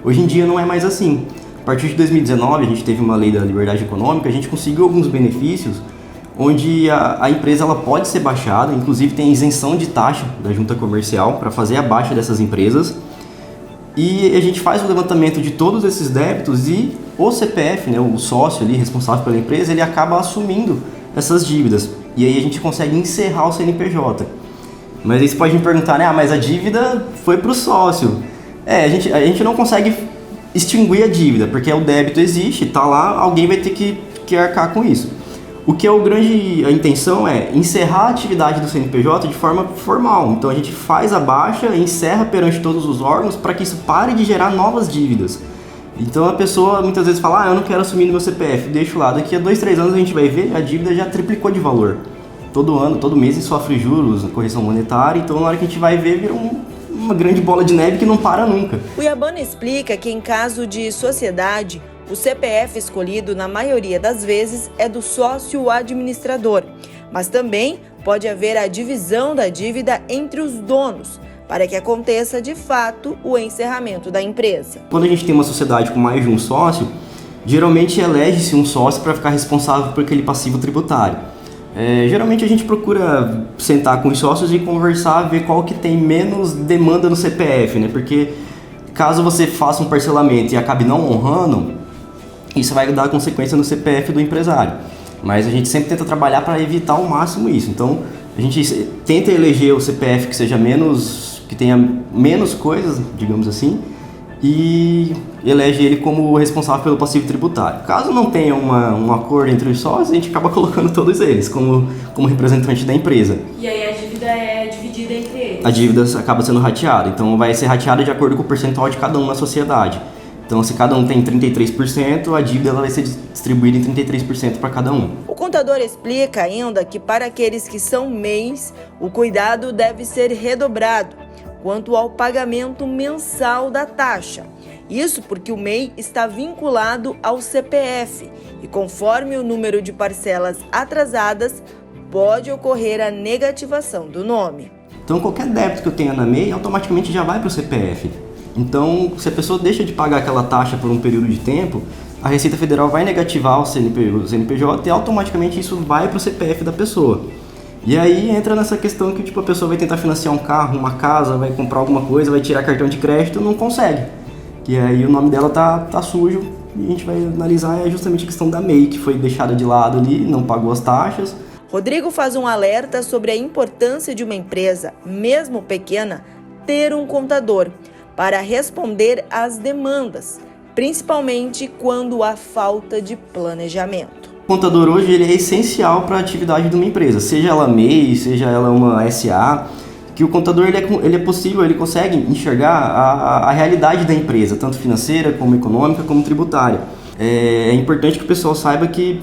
Hoje em dia não é mais assim. A partir de 2019 a gente teve uma lei da liberdade econômica, a gente conseguiu alguns benefícios onde a empresa ela pode ser baixada, inclusive tem isenção de taxa da junta comercial para fazer a baixa dessas empresas. E a gente faz o levantamento de todos esses débitos e o CPF, né, o sócio ali responsável pela empresa, ele acaba assumindo essas dívidas. E aí a gente consegue encerrar o CNPJ. Mas aí você pode me perguntar, né, mas a dívida foi para o sócio. A gente não consegue extinguir a dívida, porque o débito existe, está lá, alguém vai ter que arcar com isso. O que é a intenção é encerrar a atividade do CNPJ de forma formal. Então a gente faz a baixa, encerra perante todos os órgãos para que isso pare de gerar novas dívidas. Então a pessoa muitas vezes fala, eu não quero assumir no meu CPF, deixo lá. Daqui a 2, 3 anos a gente vai ver, a dívida já triplicou de valor. Todo ano, todo mês sofre juros, correção monetária, então na hora que a gente vai ver, vira uma grande bola de neve que não para nunca. O Iabana explica que em caso de sociedade, o CPF escolhido, na maioria das vezes, é do sócio administrador, mas também pode haver a divisão da dívida entre os donos, para que aconteça, de fato, o encerramento da empresa. Quando a gente tem uma sociedade com mais de um sócio, geralmente elege-se um sócio para ficar responsável por aquele passivo tributário. Geralmente a gente procura sentar com os sócios e conversar, ver qual que tem menos demanda no CPF, né? Porque caso você faça um parcelamento e acabe não honrando, isso vai dar consequência no CPF do empresário. Mas a gente sempre tenta trabalhar para evitar ao máximo isso. Então, a gente tenta eleger o CPF que tenha menos coisas, digamos assim, e elege ele como responsável pelo passivo tributário. Caso não tenha um acordo entre os sócios, a gente acaba colocando todos eles como representante da empresa. E aí a dívida é dividida entre eles? A dívida acaba sendo rateada, então vai ser rateada de acordo com o percentual de cada um na sociedade. Então, se cada um tem 33%, a dívida ela vai ser distribuída em 33% para cada um. O contador explica ainda que para aqueles que são MEIs, o cuidado deve ser redobrado quanto ao pagamento mensal da taxa. Isso porque o MEI está vinculado ao CPF e, conforme o número de parcelas atrasadas, pode ocorrer a negativação do nome. Então, qualquer débito que eu tenha na MEI, automaticamente já vai para o CPF. Então, se a pessoa deixa de pagar aquela taxa por um período de tempo, a Receita Federal vai negativar o CNPJ e automaticamente isso vai para o CPF da pessoa. E aí entra nessa questão que a pessoa vai tentar financiar um carro, uma casa, vai comprar alguma coisa, vai tirar cartão de crédito, não consegue. E aí o nome dela tá sujo e a gente vai analisar justamente a questão da MEI, que foi deixada de lado ali, não pagou as taxas. Rodrigo faz um alerta sobre a importância de uma empresa, mesmo pequena, ter um contador para responder às demandas, principalmente quando há falta de planejamento. O contador hoje ele é essencial para a atividade de uma empresa, seja ela MEI, seja ela uma SA, que o contador ele é possível, ele consegue enxergar a realidade da empresa, tanto financeira, como econômica, como tributária. É importante que o pessoal saiba que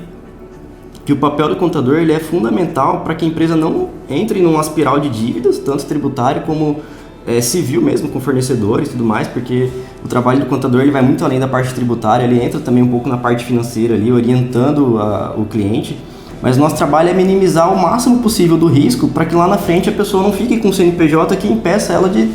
o papel do contador ele é fundamental para que a empresa não entre numa espiral de dívidas, tanto tributária como civil mesmo, com fornecedores e tudo mais, porque o trabalho do contador ele vai muito além da parte tributária, ele entra também um pouco na parte financeira ali, orientando o cliente, mas nosso trabalho é minimizar o máximo possível do risco para que lá na frente a pessoa não fique com o CNPJ que impeça ela de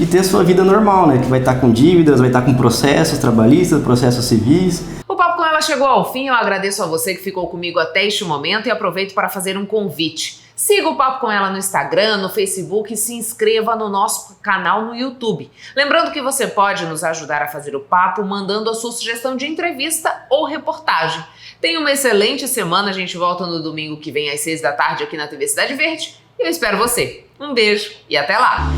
ter a sua vida normal, né? Que vai estar com dívidas, vai estar com processos trabalhistas, processos civis. O Papo com Ela chegou ao fim, eu agradeço a você que ficou comigo até este momento e aproveito para fazer um convite. Siga o Papo com Ela no Instagram, no Facebook e se inscreva no nosso canal no YouTube. Lembrando que você pode nos ajudar a fazer o papo mandando a sua sugestão de entrevista ou reportagem. Tenha uma excelente semana, a gente volta no domingo que vem às 6 da tarde aqui na TV Cidade Verde e eu espero você. Um beijo e até lá!